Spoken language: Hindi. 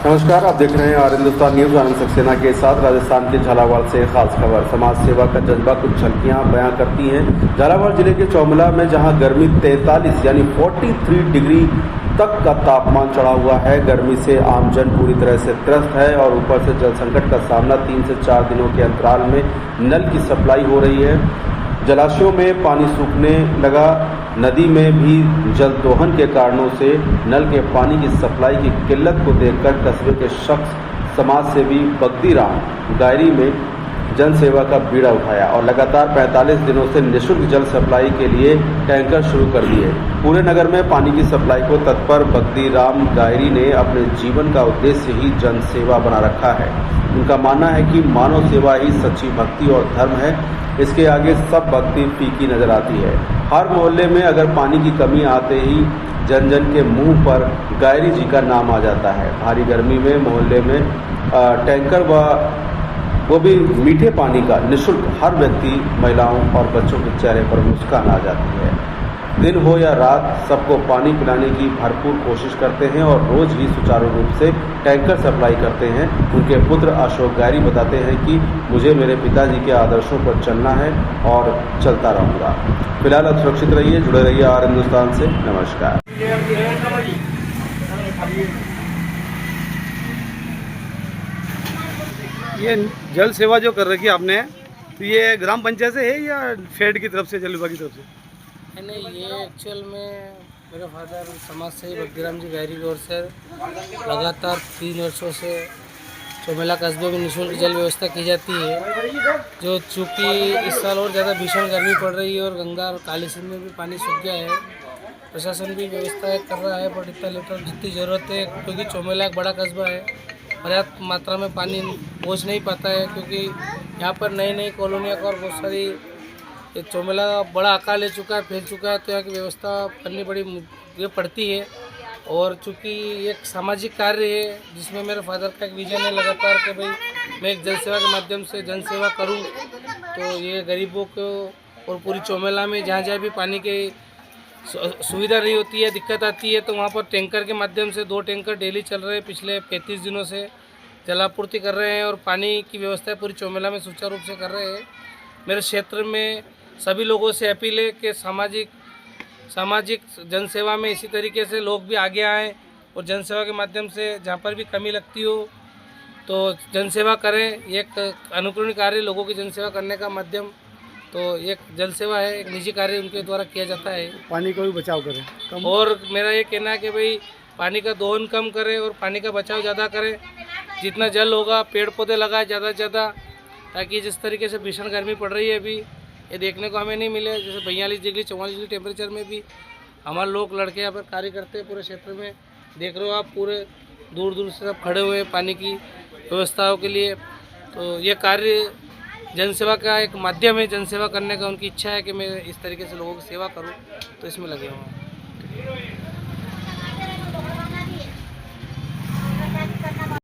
नमस्कार, आप देख रहे हैं और हिंदुस्तान न्यूज। आनंद सक्सेना के साथ राजस्थान के झालावाड़ से खास खबर। समाज सेवा का जज्बा कुछ झलकियां बयां करती हैं। झालावाड़ जिले के चौमला में जहां गर्मी 43 यानी 43 डिग्री तक का तापमान चढ़ा हुआ है, गर्मी से आमजन पूरी तरह से त्रस्त है और ऊपर से जल संकट का सामना 3 से 4 दिनों के अंतराल में नल की सप्लाई हो रही है। जलाशयों में पानी सूखने लगा। नदी में भी जल दोहन के कारणों से नल के पानी की सप्लाई की किल्लत को देखकर कस्बे के शख्स समाज सेवी बगदी राम गायरी में जन सेवा का बीड़ा उठाया और लगातार 45 दिनों से निःशुल्क जल सप्लाई के लिए टैंकर शुरू कर दिए। पूरे नगर में पानी की सप्लाई को तत्पर बगदी राम गायरी ने अपने जीवन का उद्देश्य ही जन सेवा बना रखा है। उनका मानना है कि मानव सेवा ही सच्ची भक्ति और धर्म है। इसके आगे सब भक्ति फीकी नजर आती है। हर मोहल्ले में अगर पानी की कमी आते ही जन जन के मुंह पर गायरी जी का नाम आ जाता है। भारी गर्मी में मोहल्ले में टैंकर व वो भी मीठे पानी का निःशुल्क हर व्यक्ति, महिलाओं और बच्चों के चेहरे पर मुस्कान आ जाती है। दिन हो या रात सबको पानी पिलाने की भरपूर कोशिश करते हैं और रोज ही सुचारू रूप से टैंकर सप्लाई करते हैं। उनके पुत्र अशोक गायरी बताते हैं कि मुझे मेरे पिताजी के आदर्शों पर चलना है और चलता रहूँगा। फिलहाल अब सुरक्षित रहिए, जुड़े रहिए और हिंदुस्तान से। नमस्कार। ये जल सेवा जो कर रखी है आपने, तो ये ग्राम पंचायत से है या फेड की तरफ से, जल विभाग की तरफ से? नहीं, ये एक्चुअल में मेरे फादर समाज सेवी बगदीराम जी गायरी की ओर से लगातार 3 वर्षों से चौमेला कस्बे में निःशुल्क जल व्यवस्था की जाती है। जो चूँकि इस साल और ज़्यादा भीषण गर्मी पड़ रही है और गंगा और काली सिंध में भी पानी सूख गया है, प्रशासन भी व्यवस्था कर रहा है, पर इतना लीटर जितनी ज़रूरत है, क्योंकि चौमेला एक बड़ा कस्बा है, पर्याप्त मात्रा में पानी पहुंच नहीं पाता है। क्योंकि यहाँ पर नई नई कॉलोनियाँ और बहुत सारी, ये चौमेला बड़ा आकार ले चुका है, फैल चुका है, तो यहाँ की व्यवस्था करनी बड़ी ये पड़ती है। और चूँकि एक सामाजिक कार्य है जिसमें मेरे फादर का एक विजन है लगातार कि भाई मैं एक जल सेवा के माध्यम से जन सेवा करूँ, तो ये गरीबों को और पूरी चौमेला में जहाँ जहाँ भी पानी की सुविधा नहीं होती है, दिक्कत आती है, तो वहाँ पर टैंकर के माध्यम से 2 टैंकर डेली चल रहे हैं। पिछले 35 दिनों से जलापूर्ति कर रहे हैं और पानी की व्यवस्था पूरी चौमेला में सुचारू रूप से कर रहे हैं। मेरे क्षेत्र में सभी लोगों से अपील है कि सामाजिक जनसेवा में इसी तरीके से लोग भी आगे आएँ और जनसेवा के माध्यम से जहाँ पर भी कमी लगती हो तो जनसेवा करें। एक अनुकरणीय कार्य लोगों की जनसेवा करने का माध्यम तो एक जल सेवा है, एक निजी कार्य उनके द्वारा किया जाता है। पानी का भी बचाव करें कम। और मेरा ये कहना है कि भाई पानी का दोहन कम करें और पानी का बचाव ज़्यादा करें। जितना जल होगा पेड़ पौधे लगाए ज़्यादा से ज़्यादा, ताकि जिस तरीके से भीषण गर्मी पड़ रही है अभी, ये देखने को हमें नहीं मिले। जैसे 42 डिग्री 44 डिग्री टेम्परेचर में भी हमारे लोग लड़के यहाँ पर कार्य करते हैं। पूरे क्षेत्र में देख रहे हो आप, पूरे दूर दूर से सब खड़े हुए हैं पानी की व्यवस्थाओं के लिए। तो ये कार्य जनसेवा का एक माध्यम है, जनसेवा करने का उनकी इच्छा है कि मैं इस तरीके से लोगों की सेवा करूं, तो इसमें लगे हुए हैं।